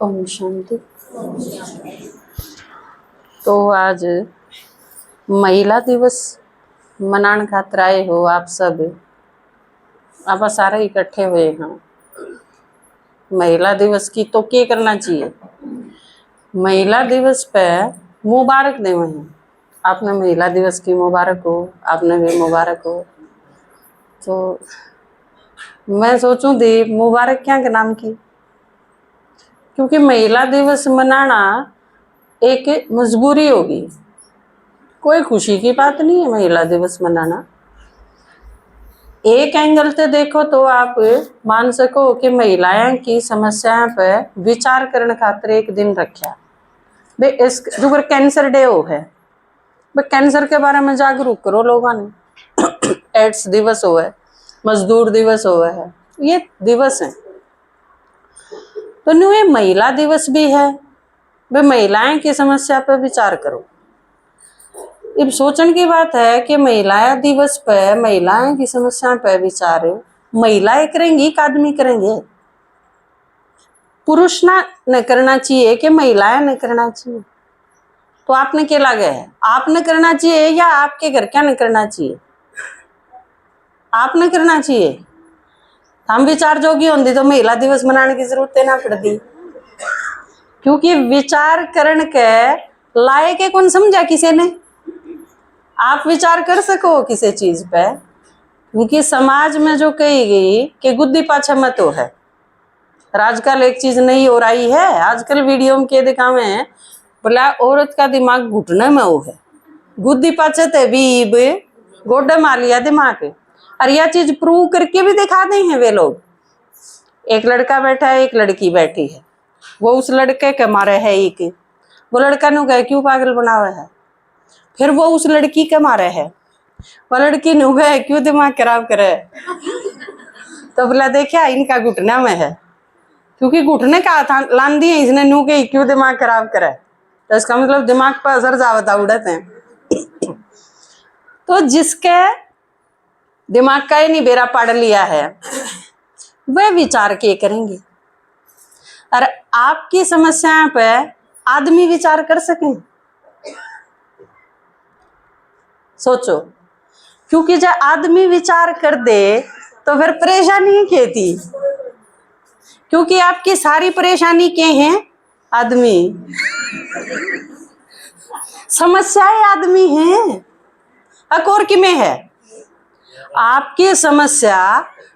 ओम शांति। तो आज महिला दिवस मनाने खातिर आए हो आप सब। आप सारे इकट्ठे हुए हैं। महिला दिवस की तो क्या करना चाहिए? महिला दिवस पे मुबारक देवे हैं। आपने महिला दिवस की मुबारक हो, आपने भी मुबारक हो। तो मैं सोचूं थी मुबारक क्या के नाम की, क्योंकि महिला दिवस मनाना एक मजबूरी होगी, कोई खुशी की बात नहीं है महिला दिवस मनाना। एक एंगल से देखो तो आप मान सको कि महिलाएं की समस्याएं पर विचार करने खातिर एक दिन रखा बे। इस जो कैंसर डे हो है, बे कैंसर के बारे में जागरूक करो लोगों ने। एड्स दिवस हो है, मजदूर दिवस हो है, ये दिवस है। तो न्यू ये महिला दिवस भी है, बे महिलाएं की समस्या पर विचार करो। अब सोचने की बात है कि महिला दिवस पर महिलाएं की समस्या पर विचार महिलाएं करेंगी कि आदमी करेंगे? पुरुष ना न करना चाहिए कि महिलाएं न करना चाहिए? तो आपने क्या लगे है, आपने करना चाहिए या आपके घर क्या न करना चाहिए? आपने करना चाहिए। हम विचार जोगी होंगी तो महिला दिवस मनाने की जरूरत है ना पड़ती, क्योंकि विचार करने के लायक कौन समझा किसी ने? आप विचार कर सको किसी चीज पे, क्योंकि समाज में जो कही गई कि गुद्दी पाछा मत हो है। आजकल एक चीज नहीं हो रही है, आजकल वीडियो में के दिखावे हैं बोला औरत का दिमाग घुटने में हो है, गुद्दी पाछे ते भी गोडे मार लिया दिमाग। और यह चीज प्रूव करके भी दिखा दे हैं वे लोग। एक लड़का बैठा है, एक लड़की बैठी है, वो उस लड़के के मारे है एक, वो लड़का नु गए क्यों पागल बना हुआ है, फिर वो उस लड़की के मारे है, वो लड़की नु गए क्यों दिमाग खराब करे। तो बोला देखा इनका घुटना में है, क्योंकि घुटने का था लान दिए इसने नु के क्यों दिमाग खराब करे, तो इसका मतलब दिमाग पर असर जावता उड़ते हैं। तो जिसके दिमाग का ही नहीं बेरा पड़ लिया है वह विचार के करेंगे, और आपकी समस्याएं पे आदमी विचार कर सकें? सोचो, क्योंकि जब आदमी विचार कर दे तो फिर परेशानी क्या थी? क्योंकि आपकी सारी परेशानी क्या है? आदमी। समस्याएं आदमी हैं, अकोर की में है। आपकी समस्या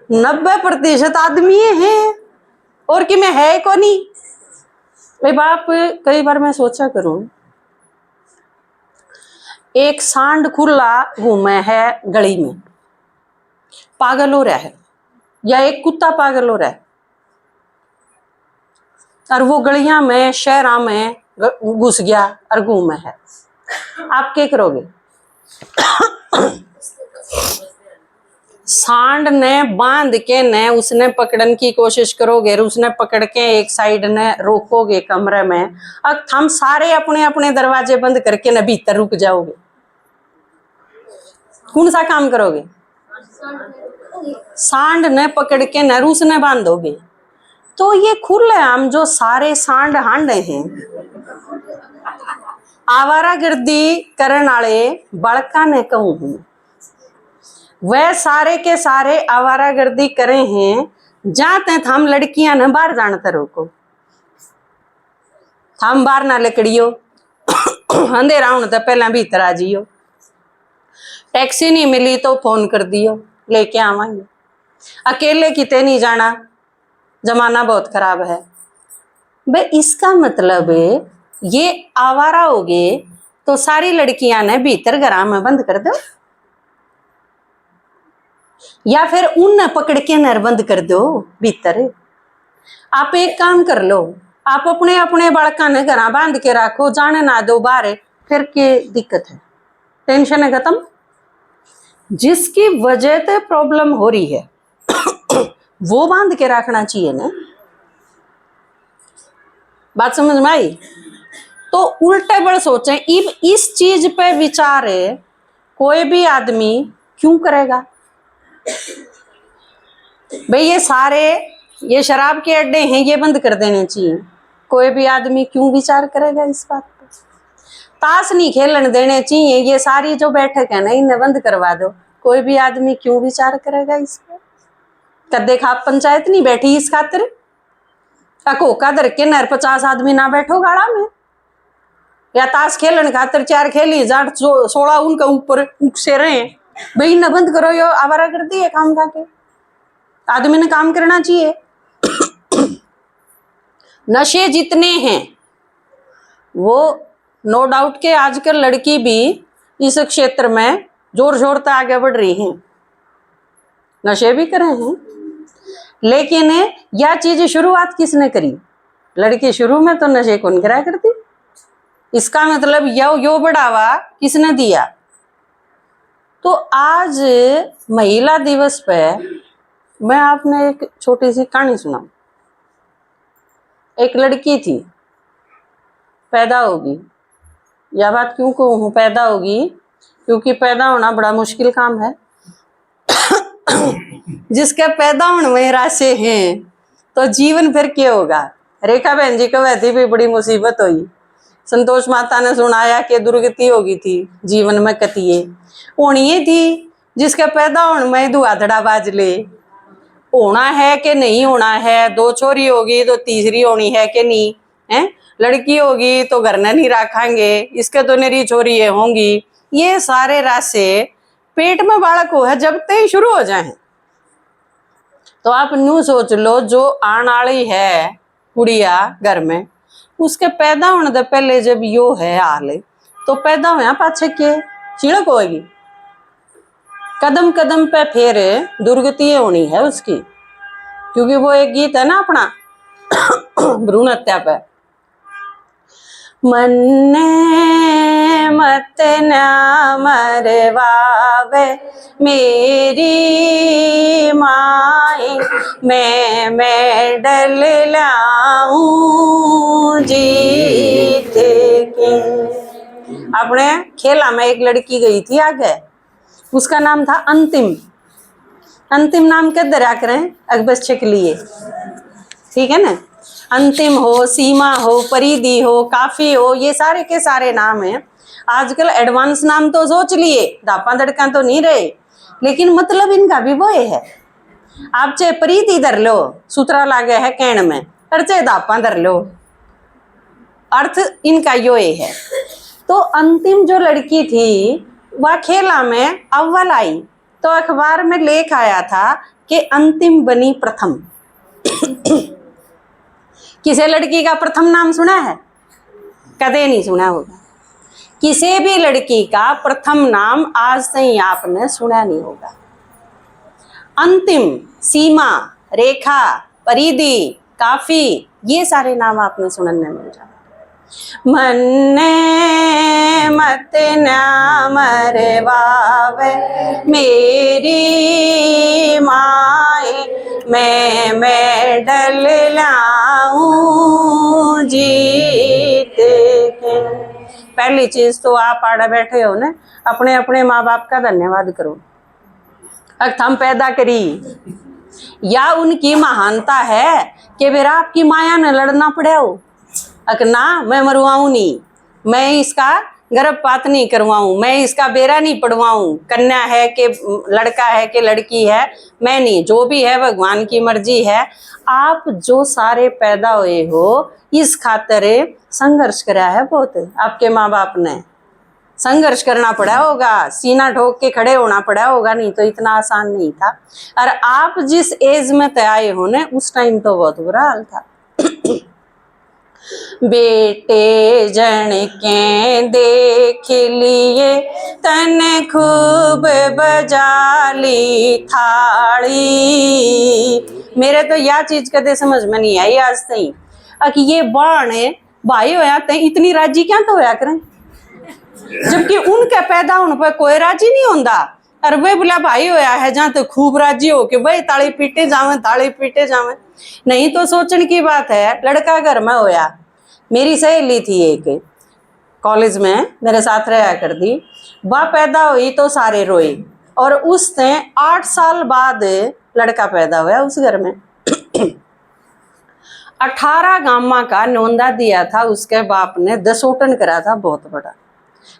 90% आदमी है, और कि में है को नहीं। भाई बाप, कई बार मैं सोचा करूं, एक सांड खुला घूमे है गली में, पागल हो रहा है, या एक कुत्ता पागल हो रहा है, और वो गलियां में शहरा में घुस गया और घूमे है, आप क्या करोगे? सांड ने बांध के ने उसने पकड़ने की कोशिश करोगे, उसने पकड़ के एक साइड ने रोकोगे कमरे में, अब हम सारे अपने अपने दरवाजे बंद करके न भीतर रुक जाओगे, कौन सा काम करोगे? सांड ने पकड़ के न उसने बांधोगे। तो ये खुले हम जो सारे सांड हांडे हैं, आवारागर्दी करने वाले बड़का ने कहूं हूं, वह सारे के सारे आवारागर्दी करे हैं। जाते हम लड़कियां न बाहर जानते रोको, हम बाहर ना लकड़ियो, अंधेरा होने तो पहला भीतर आ जियो, टैक्सी नहीं मिली तो फोन कर दियो लेके आवांगे, अकेले किते नहीं जाना, जमाना बहुत खराब है। बे इसका मतलब ये आवारा हो गए तो सारी लड़कियां ने भीतर घरा में बंद कर दो, या फिर उन पकड़ के नर बंद कर दो भीतर। आप एक काम कर लो, आप अपने अपने बालका ने घरा बांध के रखो, जाने ना दो बाहर, फिर क्या दिक्कत है? टेंशन है खत्म। जिसकी वजह से प्रॉब्लम हो रही है वो बांध के रखना चाहिए ना। बात समझ में आई? तो उल्टे बड़ सोचें, इस चीज पे विचार कोई भी आदमी क्यों करेगा? भाई ये सारे ये शराब के अड्डे हैं, ये बंद कर देने चाहिए, कोई भी आदमी क्यों विचार करेगा इस बात पर? ताश नहीं खेलन देने चाहिए, ये सारी जो बैठक है ना इन्हें बंद करवा दो। कोई भी आदमी क्यों विचार करेगा इस पर? कदे खाप पंचायत नहीं बैठी इस खातिर? कोका धर के नर 50 आदमी ना बैठो गाड़ा में, या ताश खेलन खातिर 4 खेली जाट 16 उनके ऊपर उकसे रहे भाई, न बंद करो, यो आवारा करती है काम खा के। आदमी ने काम करना चाहिए। नशे जितने हैं वो नो डाउट के आजकल लड़की भी इस क्षेत्र में जोर शोर से आगे बढ़ रही हैं, नशे भी कर रहे हैं, लेकिन यह चीज शुरुआत किसने करी? लड़की शुरू में तो नशे कौन करा करती, इसका मतलब यो बढ़ावा किसने दिया? तो आज महिला दिवस पे मैं आपने एक छोटी सी कहानी सुनाऊं। एक लड़की थी, पैदा होगी, यह बात क्यों कहूँ पैदा होगी, क्योंकि पैदा होना बड़ा मुश्किल काम है। जिसके पैदा होने में राशे हैं तो जीवन फिर क्या होगा? रेखा बहन जी को वैसी भी बड़ी मुसीबत हुई, संतोष माता ने सुनाया कि दुर्गति होगी थी जीवन में कतिये होनी थी, जिसके पैदा होने में दुआधड़ा बाज ले, होना है कि नहीं होना है, 2 छोरी होगी तो तीसरी होनी है कि नहीं है, लड़की होगी तो घर ने नहीं रखेंगे, इसके तो निरी छोरी होंगी। ये सारे रास्ते पेट में बालक हो है जब तक शुरू हो जाए। तो आप न्यू सोच लो, जो आने वाली है कुड़िया घर में, उसके पैदा होने से पहले जब यो है हाल, तो पैदा हुआ पाछे के चिड़क होगी, कदम कदम पे फिर दुर्गति होनी है उसकी। क्योंकि वो एक गीत है ना अपना भ्रूण हत्या पे, मन्ने मत ना मरवावे मेरी माई, मैं मेडल लाऊं जीत के। अपने खेला में एक लड़की गई थी आगे, उसका नाम था अंतिम। अंतिम नाम के दरिया करें अगबच्चे के लिए, ठीक है ना? अंतिम हो, सीमा हो, परिधि हो, काफी हो, ये सारे के सारे नाम हैं। आजकल एडवांस नाम तो सोच लिए, दापा दड़का तो नहीं रहे, लेकिन मतलब इनका भी वो है। आप चाहे परिधि धर लो, सूत्रा लागे है कहण में, और चाहे दापा धर लो, अर्थ इनका यो है। तो अंतिम जो लड़की थी वह खेला में अव्वल आई, तो अखबार में लेख आया था कि अंतिम बनी प्रथम। किसी लड़की का प्रथम नाम सुना है? कदे नहीं सुना होगा। किसी भी लड़की का प्रथम नाम आज तक आपने सुना नहीं होगा। अंतिम, सीमा, रेखा, परिधि, काफी, ये सारे नाम आपने सुनने मिल जाए। मन्ने मत ना मरवावे मेरी माए, मैं मेडल लाऊं जीत के। पहली चीज तो आप आड़े बैठे हो ना, अपने अपने माँ बाप का धन्यवाद करो। अगर हम पैदा करी, या उनकी महानता है कि बेरा आपकी माया ने लड़ना पड़े हो, अगर ना मैं मरवाऊं नहीं, मैं इसका गर्भपात नहीं करवाऊं, मैं इसका बेरा नहीं पड़वाऊं, कन्या है कि लड़का है कि लड़की है, मैं नहीं, जो भी है भगवान की मर्जी है। आप जो सारे पैदा हुए हो इस खातिर संघर्ष करा है बहुत, आपके माँ बाप ने संघर्ष करना पड़ा होगा, सीना ठोक के खड़े होना पड़ा होगा, नहीं तो इतना आसान नहीं था। और आप जिस एज में तय आए हो ना, उस टाइम तो बहुत बुरा हाल था। बेटे जन के देख लिए तन खूब बजा ली थाली। मेरे तो यह चीज कदे समझ में नहीं आई आज तक कि ये बाण भाई होया ते इतनी राजी क्या तो होया करें, जबकि उनके पैदा होने पर कोई राजी नहीं होता। और वे बोला भाई होया है जहाँ तो खूब राजी हो के भाई ताली पीटे जावे, ताली पीटे जावे। नहीं तो सोचने की बात है, लड़का घर में होया। मेरी सहेली थी एक कॉलेज में मेरे साथ रहा करती, वह पैदा हुई तो सारे रोए, और उसने 8 साल बाद लड़का पैदा हुआ उस घर में। 18 गामा का नोंदा दिया था, उसके बाप ने 10 ओटन करा था बहुत बड़ा।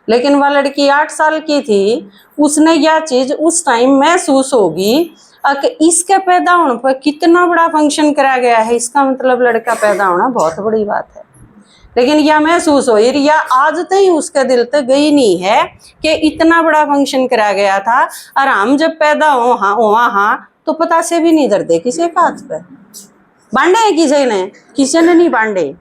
लेकिन वह लड़की 8 साल की थी, उसने यह चीज उस टाइम महसूस होगी कि इसके पैदा होने पर कितना बड़ा फंक्शन करा गया है, इसका मतलब लड़का पैदा होना बहुत बड़ी बात है। लेकिन यह महसूस हो या आज तक उसके दिल तक गई नहीं है कि इतना बड़ा फंक्शन करा गया था, और हम जब पैदा हो हाँ तो पता से भी नहीं डरते किसी का हाथ पे बांधे हैं, किसी ने नहीं बांधे।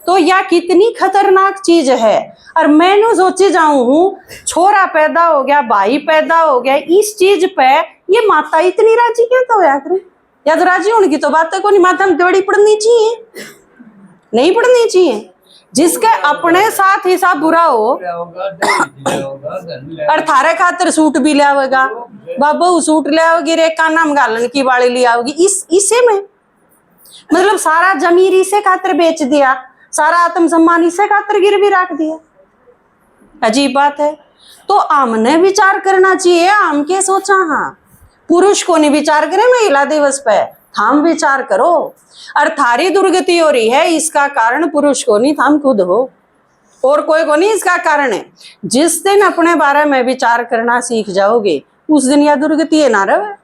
तो यह कितनी खतरनाक चीज है। और मैंने सोची जाऊं हूँ, छोरा पैदा हो गया, भाई पैदा हो गया, इस चीज पे ये माता इतनी राजी क्या तो होया करे? या तो राजी होने की तो बात है को नहीं, माता में दौड़ी पड़नी चाहिए, नहीं पड़नी चाहिए। जिसके अपने साथ हिसाब बुरा हो और थारे खातर सूट भी लियावेगा, बाबू सूट लियाओगी, रे का नाम गालन की वाली लियाओगी, इसे में मतलब सारा जमीर इसे खातर बेच दिया, सारा आत्मसम्मान इसे खातर गिरवी रख दिया। अजीब बात है। तो हमने विचार करना चाहिए, हम क्या सोचा, हाँ पुरुष को नहीं विचार करे महिला दिवस पे, हम विचार करो। और थारी दुर्गति हो रही है, इसका कारण पुरुष को नहीं, हम खुद हो, और कोई को नहीं इसका कारण है। जिस दिन अपने बारे में विचार करना सीख जाओगे, उस दिन यह दुर्गति है ना रहे।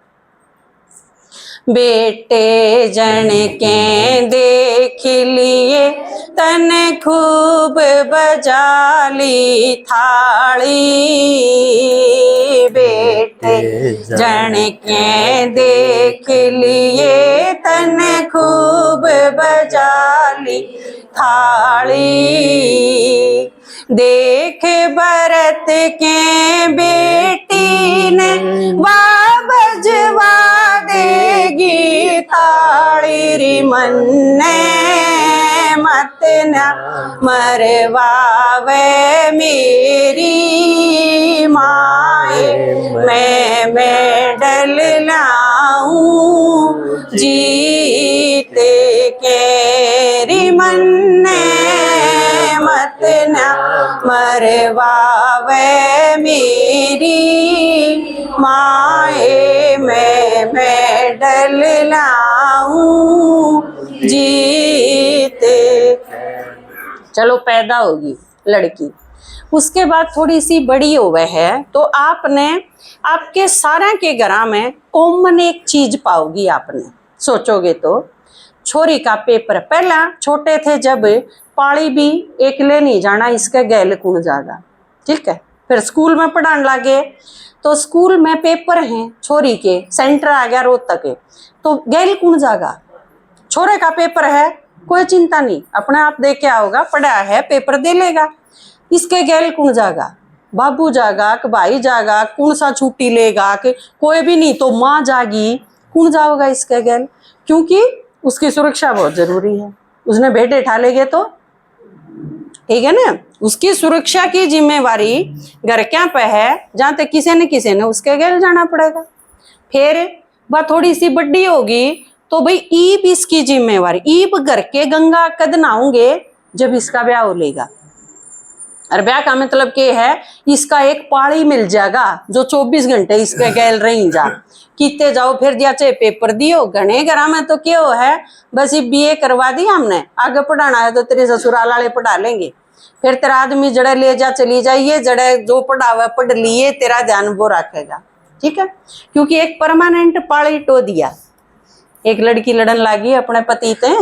बेटे जन के देख लिए तन खूब बजा ली थाली, बेटे जन के देख लिए तन खूब बजा ली थाली, देख भरत के बेटी ने बजवा देगी थाली, री मन्ने मत न मरवावे मेरी माए, मैं मेडल लाऊं जीत के, री मन्ने मत न मरवावे मेरी माए, मैं मेडल लाऊं जीत। चलो पैदा होगी लड़की, उसके बाद थोड़ी सी बड़ी हो गई है तो आपने आपके सारे के घरा में कॉमन एक चीज पाओगी। आपने सोचोगे तो छोरी का पेपर, पहला छोटे थे जब पाली भी एक ले नहीं जाना, इसके गैल कुण जागा, ठीक है। फिर स्कूल में पढ़ाने लगे तो स्कूल में पेपर हैं छोरी के, सेंटर आ गया रोहतक के, तो गैल कुण जागा, छोरे का पेपर है कोई चिंता नहीं, अपने आप दे के आओगा, पढ़ा है पेपर दे लेगा, इसके गैल कुण जागा, बाबू जागा कि भाई जागा, कौन सा छुट्टी लेगा कि कोई भी नहीं, तो माँ जागी, कौन जाओगा इसके गैल, क्योंकि उसकी सुरक्षा बहुत जरूरी है। उसने बेटे ठा लेगे तो ठीक है ना, उसकी सुरक्षा की जिम्मेवारी घर क्या पे है, जहां तक किसी ने उसके गैल जाना पड़ेगा। फिर वह थोड़ी सी बड़ी होगी तो भाई ईब इसकी जिम्मेवारी, ईब घर के गंगा कद नहाओगे जब इसका ब्याह हो लेगा। और ब्याह का मतलब क्या है, इसका एक पाड़ी मिल जाएगा जो 24 घंटे इसके गैल रही जा, किते जाओ फिर दिया चाहे पेपर दियो। घने घरा में तो क्या है, बस ये बीए करवा दी हमने, आगे पढ़ाना है तो तेरे ससुराल वाले पढ़ा लेंगे, फिर तेरा आदमी जड़े ले जा चली जाइए, जड़े जो पढ़ावा पढ़ लिए, तेरा ध्यान वो रखेगा, ठीक है। क्योंकि एक परमानेंट पाड़ी टो दिया। एक लड़की लड़न लागी अपने पति ते,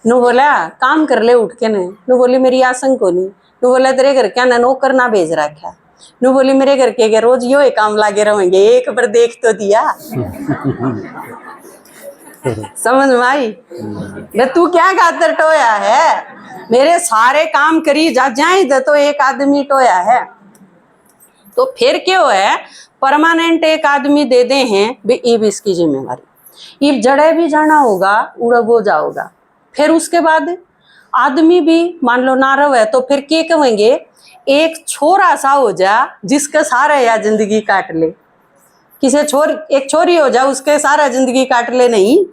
नु बोला काम कर ले उठ के ने, नु बोली मेरी आसन को नहीं, नु बोला तेरे घर क्या नौकर ना भेज रखा, नु बोली मेरे घर के रोज यो काम लागे रहेंगे, एक बार देख तो दिया। समझ में आई? तू क्या खातर टोया है, मेरे सारे काम करी जा जाए तो एक आदमी टोया है। तो फिर क्या है, परमानेंट एक आदमी दे दे हैं भी इसकी जिम्मेवारी, ये जड़े भी जाना होगा उड़ा वो जाओगा। फिर उसके बाद आदमी भी मान लो ना रहे तो फिर क्या कहेंगे, एक छोरा सा हो जा जिसका सारा या जिंदगी काट ले, किसे एक छोरी हो जा उसके सारा जिंदगी काट ले, नहीं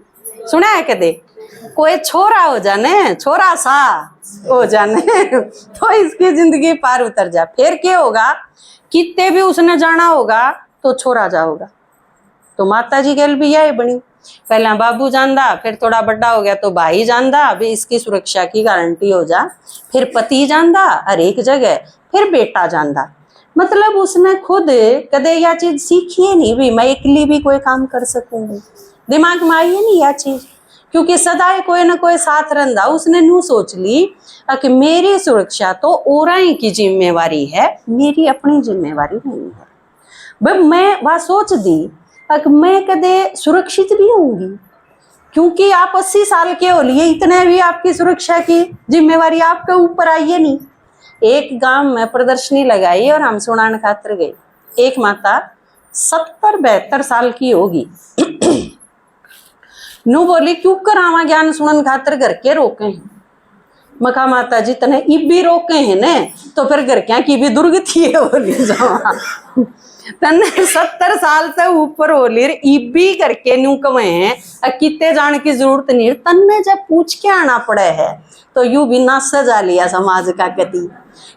सुना है कदे, कोई छोरा हो जाने, छोरा सा हो जाने तो इसकी जिंदगी पार उतर जा। फिर क्या होगा, कितने भी उसने जाना होगा तो छोरा जाओगा। तो माता जी गल भी यही बनी, पहला बाबू जानदा, फिर थोड़ा बड़ा हो गया तो भाई जानदा, अभी इसकी सुरक्षा की गारंटी हो जा, फिर पति जानदा हर एक जगह, फिर बेटा जानदा। मतलब उसने खुद कदे यह चीज सीखी है नहीं भी मैं अकेली भी कोई काम कर सकूंगी, दिमाग में आई है नहीं यह चीज, क्योंकि सदाए कोई ना कोई साथ रंदा। उसने नू सोच ली कि मेरी सुरक्षा तो औराई की जिम्मेवारी है, मेरी अपनी जिम्मेवारी नहीं है। भाई मैं वह सोच दी कि मैं कदे सुरक्षित भी होंगी, क्योंकि आप 80 साल के हो लिए, इतने भी आपकी सुरक्षा की जिम्मेवारी आपके ऊपर आई है नहीं। एक गांव में प्रदर्शनी लगाई और हम सुनाने खातर गए। एक माता 70-72 साल की होगी, नू बोली क्यों कर आवा ज्ञान सुनन खातर घर के रोके हैं। मखा माता जी तने इब भी रोके हैं ने तो फिर घर क्या की भी दुर्गति है बोली जावा तने 70 साल से ऊपर होली इब भी करके न्यू कमे हैं, कितने जाने की जरूरत नहीं। तन्ने जब पूछ के आना पड़े है तो यू भी ना सजा लिया समाज का गति,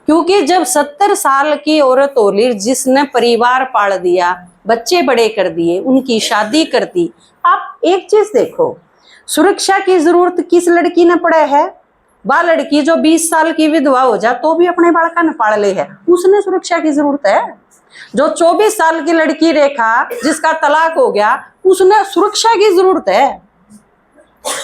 क्योंकि जब 70 साल की औरत होली जिसने परिवार पाल दिया, बच्चे बड़े कर दिए, उनकी शादी कर दी। आप एक चीज देखो, सुरक्षा की जरूरत किस लड़की ने पड़े है? वह लड़की जो 20 साल की विधवा हो जा तो भी अपने बालका ने पाल ले है, उसने सुरक्षा की जरूरत है। जो 24 साल की लड़की रेखा जिसका तलाक हो गया, उसने सुरक्षा की जरूरत है।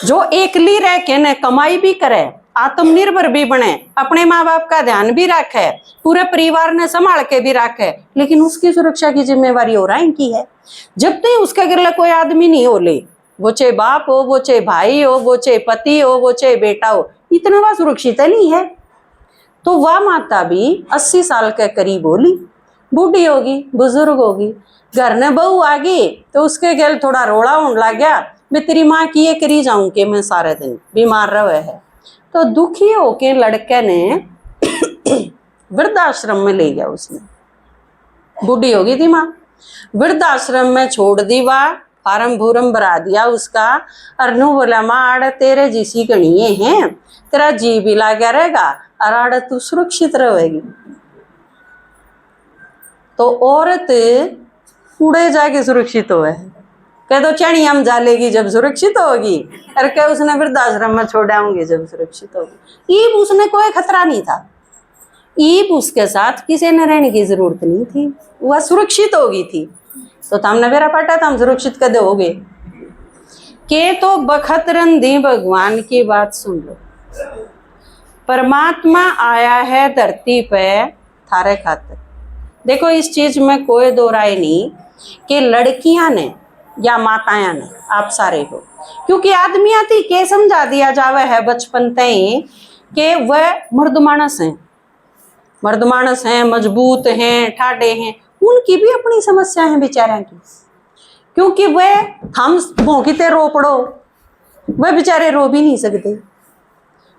जो एकली रह के ने कमाई भी करे, आत्मनिर्भर भी बने, अपने माँ बाप का ध्यान भी रखे, पूरे परिवार ने संभाल के भी रखे, लेकिन उसकी सुरक्षा की जिम्मेवारी हो रहा है इनकी है। जब तक उसके घर कोई आदमी नहीं हो ले, वो चाहे बाप हो, वो चाहे भाई हो, वो चाहे पति हो, वो चाहे बेटा हो, इतना वह सुरक्षित नहीं है। तो वह माता भी 80 साल के करीब होली, बूढ़ी होगी, बुजुर्ग होगी, घर ने बहू आ गई तो उसके गल थोड़ा रोड़ा होने लग गया, मैं तेरी माँ की ये करी जाऊं कि मैं सारे दिन बीमार रहे है। तो दुखी होके लड़के ने वृद्धाश्रम में ले गया। उसने बूढ़ी होगी थी माँ, वृद्धाश्रम में छोड़ दी, वह फार्म भूरम भरा दिया उसका, और नू बोला माँ आड़ तेरे जिसी गणिये हैं, तेरा जी भी लागा रहेगा और आड़ तू सुरक्षित रहेगी। तो औरत उड़े जाके सुरक्षित हो है, कह दो चढ़ी हम जा लेगी जब सुरक्षित होगी, और क्या उसने वृद्धाश्रम में छोड़ आऊंगी जब सुरक्षित होगी। ईब उसने कोई खतरा नहीं था, ईब उसके साथ किसी ने रहने की जरूरत नहीं थी, वह सुरक्षित होगी थी। तो हमने मेरा पटा था हम सुरक्षित कदे हो गए के। तो बखत रंधी भगवान की बात सुन लो, परमात्मा आया है धरती पे थारे खातिर। देखो इस चीज में कोई दो राय नहीं कि लड़कियां ने या माताएं ने, आप सारे हो, क्योंकि आदमियां थी के समझा दिया जावे है बचपन से ही कि वह मर्द मानस हैं, मर्द मानस हैं, मजबूत हैं, ठाडे हैं। उनकी भी अपनी समस्या है बेचारा की, क्योंकि वह हम भोंकीते रो पड़ो, वह बेचारे रो भी नहीं सकते,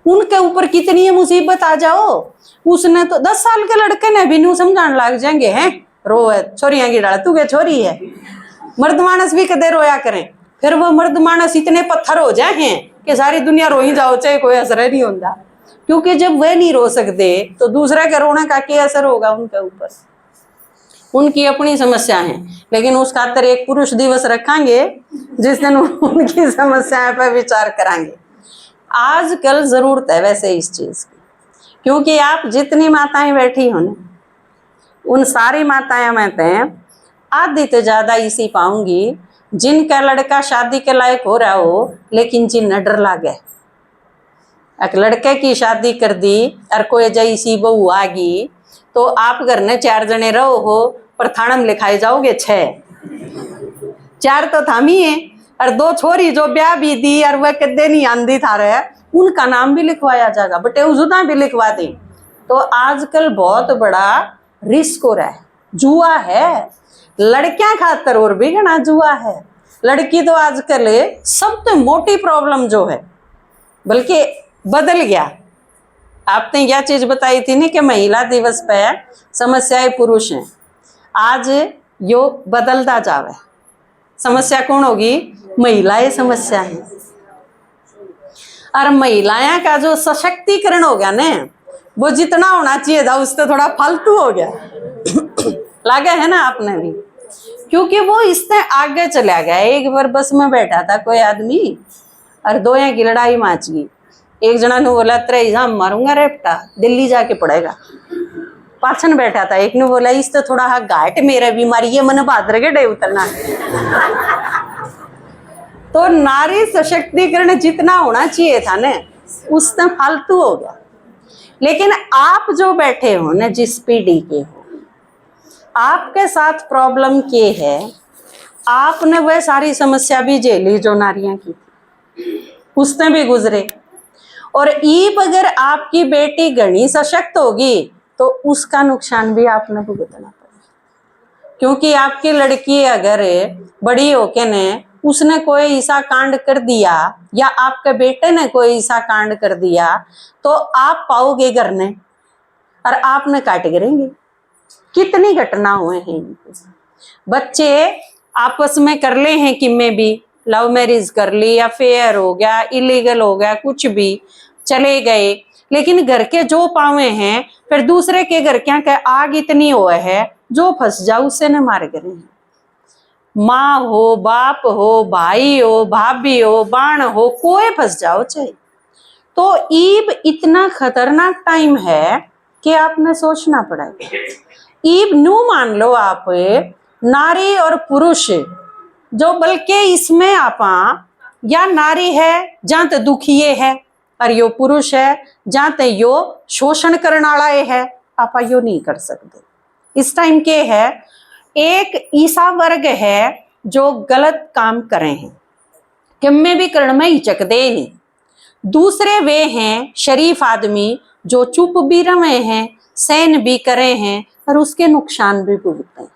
उनके ऊपर कितनी मुसीबत आ जाओ। उसने तो 10 साल के लड़के ने भी नू समझाने लग जाएंगे हैं रो है छोरियां की डाल, तू क्या छोरी है। मर्द मानस भी कदे रोया करें, फिर वो मर्द मानस इतने पत्थर हो जाए हैं कि सारी दुनिया रो ही जाओ चाहे कोई असर नहीं होता, क्योंकि जब वे नहीं रो सकते तो दूसरे के रोने का क्या असर होगा उनके ऊपर। उनकी अपनी समस्या है, लेकिन उस खातर एक पुरुष दिवस रखेंगे जिस दिन उनकी समस्याएं पर विचार करेंगे। आजकल जरूरत है वैसे इस चीज की, क्योंकि आप जितनी माताएं बैठी हो उन सारी माताएं में तो आधी तो ज्यादा इसी पाऊंगी जिनका लड़का शादी के लायक हो रहा हो, लेकिन जिन्हें डर लागे। एक लड़के की शादी कर दी और कोई जैसी बहू आ गई तो आप घर ने 4 जने रहो हो पर थाना में लिखाए जाओगे 6, 4 तो थामी है और 2 छोरी जो ब्याह भी दी और वह कदे नहीं आंदी था रहे, उनका नाम भी लिखवाया जाएगा, बटे उजुदा भी लिखवा दे। तो आजकल बहुत बड़ा रिस्क हो रहा है, जुआ है लड़कियां खातर, और भी घना जुआ है। लड़की तो आजकल सबसे मोटी प्रॉब्लम जो है, बल्कि बदल गया। आपने यह चीज बताई थी ना कि महिला दिवस पे समस्याएं पुरुष हैं, आज यो बदलता जावे, समस्या कौन होगी? महिलाएं समस्या है। और महिलाएं का जो सशक्तिकरण हो गया ना, वो जितना होना चाहिए था उससे थोड़ा फालतू हो गया लागे है ना आपने भी, क्योंकि वो इससे आगे चला गया। एक बार बस में बैठा था कोई आदमी और दो यहाँ की लड़ाई माच गई। एक जना ने बोला तेरा एग्जाम मारूंगा रे बेटा, दिल्ली जाके पढ़ेगा। पाछन बैठा था एक ने बोला इस तो थोड़ा हा घाट मेरा बीमारी है, मन भाद्र के डे उतरना। तो नारी सशक्तिकरण जितना होना चाहिए था ना उससे फालतू हो गया। लेकिन आप जो बैठे हो ना, जिस पीढ़ी के हो, आपके साथ प्रॉब्लम ये है, आपने वह सारी समस्या भी झेली जो नारियां की थी, उसने भी गुजरे। और ईब अगर आपकी बेटी घनी सशक्त होगी तो उसका नुकसान भी आपने भुगतना पड़ेगा। क्योंकि आपकी लड़की अगर बड़ी होके ने उसने कोई ऐसा कांड कर दिया या आपके बेटे ने कोई ऐसा कांड कर दिया तो आप पाओगे घर ने और आपने काट गिरेंगे। कितनी घटना हुए हैं। बच्चे आपस में कर ले हैं कि में भी लव मैरिज कर ली, अफेयर हो गया, इलीगल हो गया, कुछ भी चले गए, लेकिन घर के जो पावे हैं फिर दूसरे के घर क्या कह आग इतनी हुआ है जो फंस जाओ उससे न मार गिरे। माँ हो, बाप हो, भाई हो, भाभी हो, बाण हो, कोई फंस जाओ चाहे। तो ईब इतना खतरनाक टाइम है कि आपने सोचना पड़ेगा। ईब नू मान लो आप नारी और पुरुष जो, बल्कि इसमें आपा या नारी है जहां तो दुखिए है और यो पुरुष है जहां ते यो शोषण करने वाला है, आपा यो नहीं कर सकते। इस टाइम के है एक ईसा वर्ग है जो गलत काम करे हैं कि मैं भी करण में हिचक दे नहीं। दूसरे वे हैं शरीफ आदमी जो चुप भी रहे हैं, सहन भी करे हैं और उसके नुकसान भी भुगते हैं।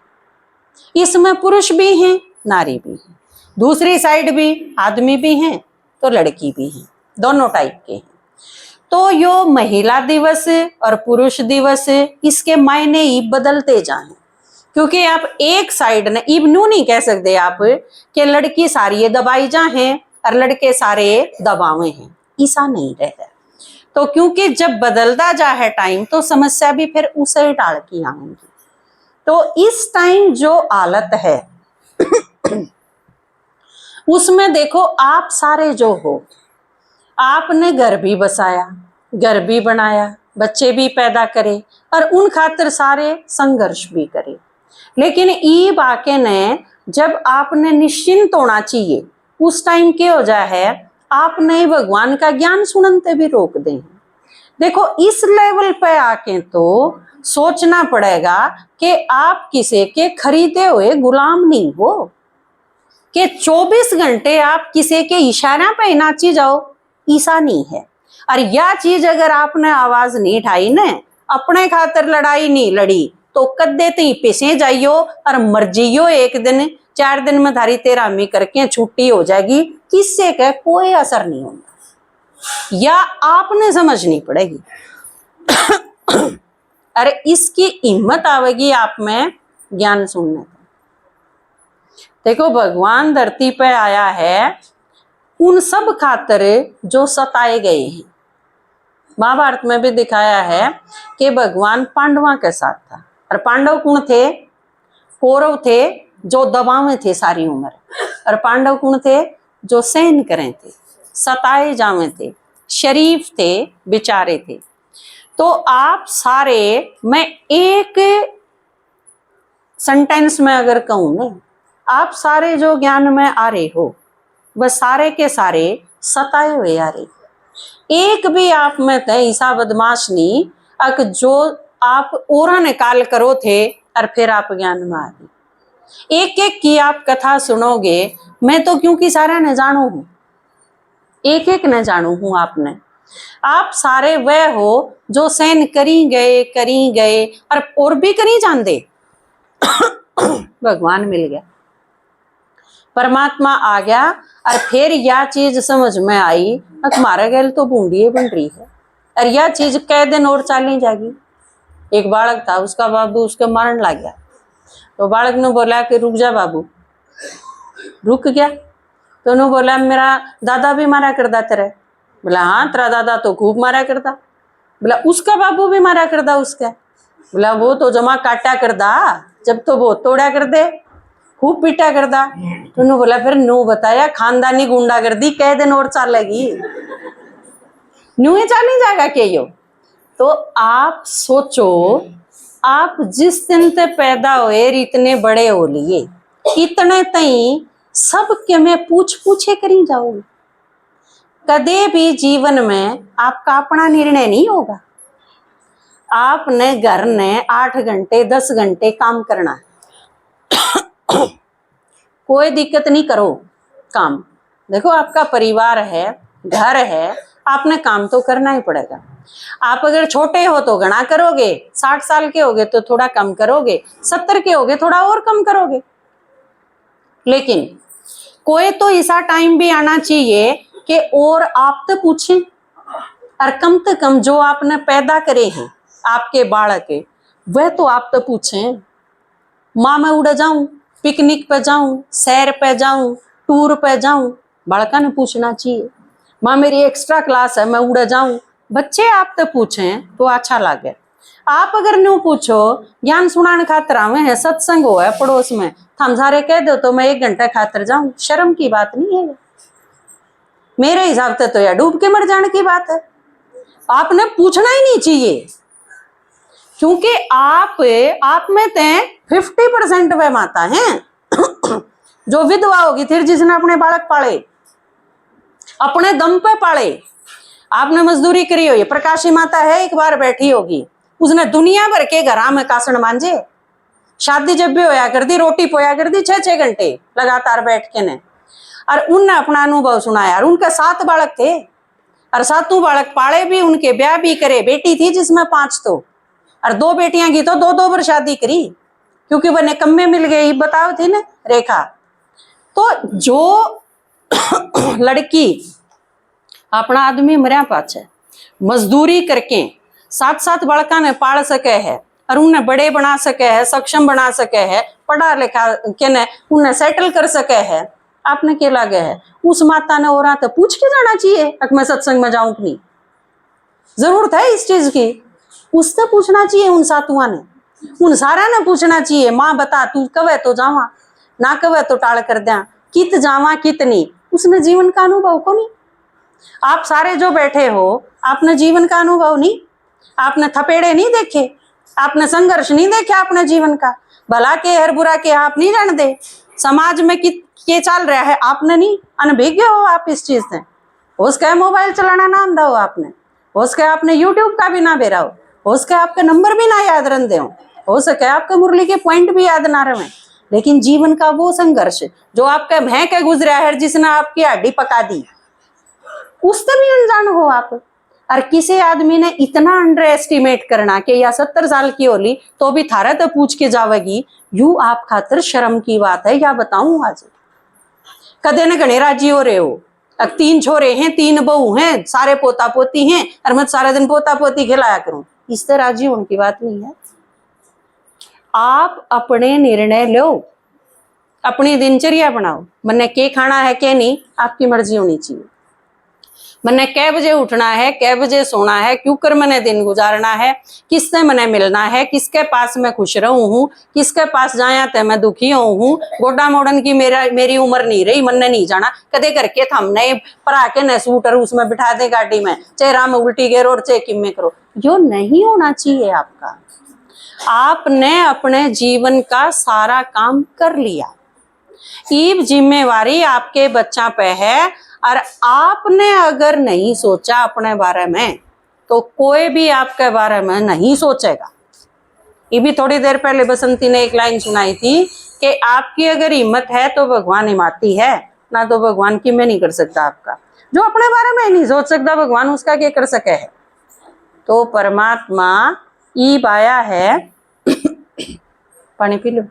इसमें पुरुष भी हैं, नारी भी हैं, दूसरी साइड भी आदमी भी हैं तो लड़की भी हैं, दोनों टाइप के हैं। तो यो महिला दिवस और पुरुष दिवस इसके मायने ही बदलते जाएं। क्योंकि आप एक साइड ने इब नू नहीं कह सकते आप कि लड़की सारी दबाई जा हैं और लड़के सारे दबावे हैं, ऐसा नहीं रहे। तो क्योंकि जब बदलता जा है टाइम तो समस्या भी फिर उसे डाल की आएंगी। तो इस टाइम जो हालत है उसमें देखो आप सारे जो हो, आपने घर भी बसाया, घर भी बनाया, बच्चे भी पैदा करे और उन खातिर सारे संघर्ष भी करे। लेकिन ई बाके ने जब आपने निश्चिंत होना चाहिए उस टाइम क्या हो जाए है आपने भगवान का ज्ञान सुनते भी रोक दें। देखो इस लेवल पे आके तो सोचना पड़ेगा कि आप किसी के खरीदे हुए गुलाम नहीं हो कि 24 घंटे आप किसी के इशारा पे नाची जाओ, ऐसा नहीं है। और यह चीज अगर आपने आवाज नहीं उठाई न, अपने खातर लड़ाई नहीं लड़ी तो कदे ती पिसे जाइयो और मर जियो। एक दिन 4 दिन में थारी तेरामी करके छुट्टी हो जाएगी, किससे का कोई असर नहीं होगा। या आपने समझनी पड़ेगी। अरे इसकी हिम्मत आवेगी आप में ज्ञान सुनने। देखो भगवान धरती पे आया है उन सब खातर जो सताए गए हैं। महाभारत में भी दिखाया है कि भगवान पांडवों के साथ था। और पांडव कौन थे? कौरव थे जो दबावे थे सारी उम्र, और पांडव कौन थे? जो सहन करे थे, सताए जावे थे, शरीफ थे, बेचारे थे। तो आप सारे, मैं एक सेंटेंस में अगर कहूं ना, आप सारे जो ज्ञान में आ रहे हो वह सारे के सारे सताए हुए आ रहे। एक भी आप में थे ऐसा बदमाश नहीं अक जो आप ओरा निकाल करो थे और फिर आप ज्ञान में आ गए। एक एक की आप कथा सुनोगे, मैं तो क्योंकि सारा न जानू हूं, एक एक न जानू हूं आपने। आप सारे वह हो जो सहन करी गए और भी करी जाते। भगवान मिल गया, परमात्मा आ गया और फिर यह चीज समझ में आई हमारे गैल तो बूंदी बन रही है और यह चीज कै दिन और चाली जाएगी। एक बालक था, उसका बाबू उसके मारन लग गया तो बालक ने बोला कि रुक जा बाबू। रुक गया तो उन्होंने बोला मेरा दादा भी मारा करता तेरे। बोला हाँ तेरा दादा तो खूब मारा करता। बोला उसका बाबू भी मारा करता उसका। बोला वो तो जमा काटा करता, जब तो वो तोड़ा कर दे। खूब पीटा करदा। तो उन्होंने बोला फिर नू बताया खानदानी गुंडागर्दी कह दिन और चलेगी, न्यू ही चल नहीं जाएगा के यो। तो आप सोचो, आप जिस दिन से पैदा हुए इतने बड़े हो लिए, इतने तई सब के मैं पूछे करी जाओगे। कदे भी जीवन में आपका अपना निर्णय नहीं होगा। आपने घर ने 8 घंटे 10 घंटे काम करना है कोई दिक्कत नहीं, करो काम। देखो आपका परिवार है, घर है, आपने काम तो करना ही पड़ेगा। आप अगर छोटे हो तो घना करोगे, 60 साल के होगे तो थोड़ा कम करोगे, 70 के होगे थोड़ा और कम करोगे। लेकिन कोई तो ऐसा टाइम भी आना चाहिए कि और आप तो पूछें, और कम से कम जो आपने पैदा करे हैं आपके बालक के, वह तो आप तो पूछें, माँ मैं उड़ जाऊं, पिकनिक पे जाऊं, सैर पे जाऊं, टूर पे जाऊं, बालका ने पूछना चाहिए। माँ मेरी एक्स्ट्रा क्लास है मैं उड़ जाऊं, बच्चे आप तो पूछें तो अच्छा लगे। आप अगर न्यू पूछो ज्ञान सुनाने खातर आवे हैं, सत्संग हो है पड़ोस में, हम सारे कह दो तो मैं 1 घंटे खातर जाऊं, शर्म की बात नहीं है। मेरे हिसाब से तो यह डूब के मर जाने की बात है। आपने पूछना ही नहीं चाहिए, क्योंकि आप में ते 50% वह माता हैं जो विधवा होगी, फिर जिसने अपने बालक पाले, अपने दम पे पाले। आपने मजदूरी करी हो, प्रकाशी माता है एक बार बैठी होगी, उसने दुनिया भर के घरा में कासण मांजे, शादी जब भी होया कर दी, रोटी पोया कर दी 6-6 घंटे लगातार बैठ के ने, और उनने अपना अनुभव सुनाया। और उनके 7 बालक थे, और 7 बालक पाले भी, उनके ब्याह भी करे। बेटी थी जिसमें 5 तो, और 2 बेटियां की तो 2-2 बार शादी करी, क्योंकि वह निकम्मे मिल गई, बताओ थी ना रेखा। तो जो लड़की अपना आदमी मरिया पाछे मजदूरी करके 7-7 बालका ने पाल सके है, और उन्हें बड़े बना सके है, सक्षम बना सके है, पढ़ा लिखा के ने उन्हें सेटल कर सके है, आपने क्या लगे है उस माता ने और तो पूछ के जाना चाहिए कि मैं सत्संग में जाऊं कि नहीं, जरूरत है इस चीज की, उससे पूछना चाहिए। उन सातुआ ने, उन सारा ने पूछना चाहिए, माँ बता तू कवे तो जावा, ना कवे तो टाल कर दिया, कित जावा कितनी, उसने जीवन का अनुभव को नहीं। आप सारे जो बैठे हो आपने जीवन का अनुभव नहीं, आपने थपेड़े नहीं देखे, आपने संघर्ष नहीं देखे अपने जीवन का, भला के हर बुरा के आप नहीं जान दे, समाज में के चल रहा है आपने नहीं, अनभिज्ञ हो आप इस चीज से। हो सके मोबाइल चलाना ना आंदा हो आपने, हो सके आपने यूट्यूब का भी ना बेरा हो सके आपका नंबर भी ना याद रन दे, हो सके आपके मुरली के पॉइंट भी याद ना रहे, लेकिन जीवन का वो संघर्ष जो आपका भैं के गुजरा है, जिसने आपकी हड्डी पका दी, उससे भी अनजान हो आप। और किसी आदमी ने इतना अंडर एस्टिमेट करना कि या 70 साल की होली तो भी थारा तो पूछ के जावेगी, यू आप खातर शर्म की बात है। या बताऊं आज कदे ने घने राजी हो रहे हो, अब 3 छोरे हैं 3 बहू हैं, सारे पोता पोती हैं, और मैं सारा दिन पोता पोती खिलाया करूं, इससे राजी होने की बात नहीं है। आप अपने निर्णय लो, अपनी दिनचर्या बनाओ, मैंने क्या खाना है क्या नहीं आपकी मर्जी होनी चाहिए। मैंने कै बजे उठना है, कै बजे सोना है, क्यों कर मैंने दिन गुजारना है, किससे मैंने मिलना है, किसके पास मैं खुश रहूं हूं, किसके पास जाया तो मैं दुखी हूं, गोडा मोड़न की मेरी उम्र नहीं रही, मन नहीं जाना कदे करके थमने परा के न सूटर उसमें बिठा दे गाड़ी में, चेहरा में उल्टी गेरो और चेकिंग में करो, जो नहीं होना चाहिए आपका। आपने अपने जीवन का सारा काम कर लिया, ईब जिम्मेवारी आपके बच्चा पे है, और आपने अगर नहीं सोचा अपने बारे में तो कोई भी आपके बारे में नहीं सोचेगा। ये भी थोड़ी देर पहले बसंती ने एक लाइन सुनाई थी कि आपकी अगर हिम्मत है तो भगवान हिमाती है, ना तो भगवान की मैं नहीं कर सकता आपका। जो अपने बारे में नहीं सोच सकता भगवान उसका क्या कर सके है। तो परमात्मा ईब आया है पानी पी लो।